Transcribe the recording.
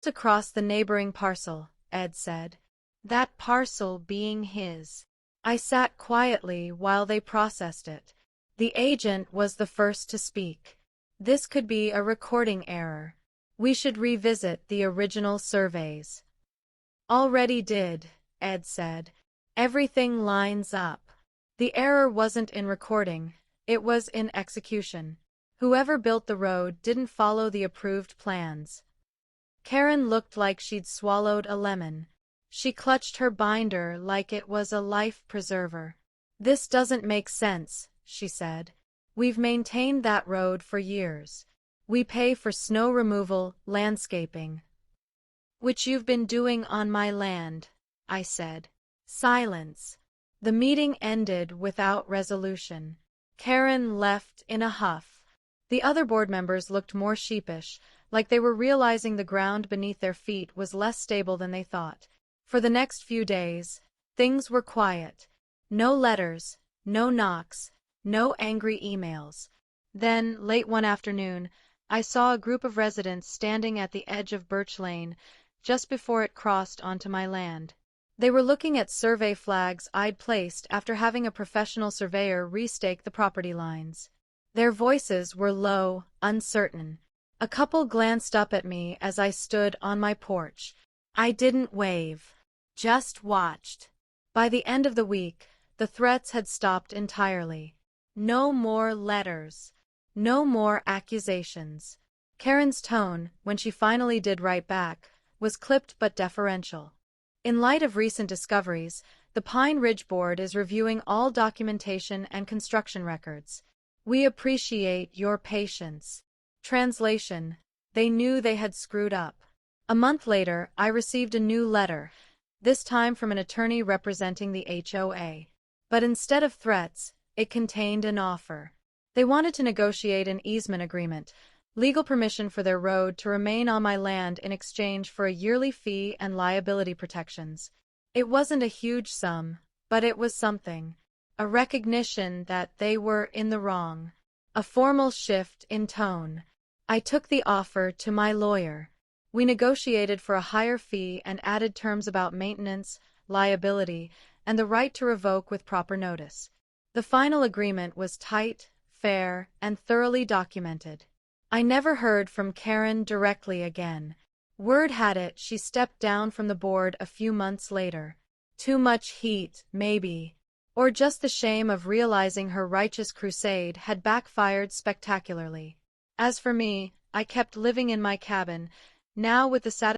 Just across the neighboring parcel, Ed said. That parcel being his. I sat quietly while they processed it. The agent was the first to speak. This could be a recording error. We should revisit the original surveys. Already did, Ed said. Everything lines up. The error wasn't in recording, it was in execution. Whoever built the road didn't follow the approved plans. Karen looked like she'd swallowed a lemon. She clutched her binder like it was a life preserver. This doesn't make sense, she said. We've maintained that road for years. We pay for snow removal, landscaping. Which you've been doing on my land, I said. Silence. The meeting ended without resolution. Karen left in a huff. The other board members looked more sheepish, like they were realizing the ground beneath their feet was less stable than they thought. For the next few days, things were quiet. No letters, no knocks, no angry emails. Then, late one afternoon, I saw a group of residents standing at the edge of Birch Lane, just before it crossed onto my land. They were looking at survey flags I'd placed after having a professional surveyor restake the property lines. Their voices were low, uncertain. A couple glanced up at me as I stood on my porch. I didn't wave, just watched. By the end of the week, the threats had stopped entirely. No more letters. No more accusations. Karen's tone, when she finally did write back, was clipped but deferential. In light of recent discoveries, the Pine Ridge Board is reviewing all documentation and construction records. We appreciate your patience. Translation: they knew they had screwed up. A month later, I received a new letter, this time from an attorney representing the HOA. But instead of threats, it contained an offer. They wanted to negotiate an easement agreement, legal permission for their road to remain on my land in exchange for a yearly fee and liability protections. It wasn't a huge sum, but it was something. A recognition that they were in the wrong. A formal shift in tone. I took the offer to my lawyer. We negotiated for a higher fee and added terms about maintenance, liability, and the right to revoke with proper notice. The final agreement was tight, fair, and thoroughly documented. I never heard from Karen directly again. Word had it she stepped down from the board a few months later. Too much heat, maybe. Or just the shame of realizing her righteous crusade had backfired spectacularly. As for me, I kept living in my cabin, now with the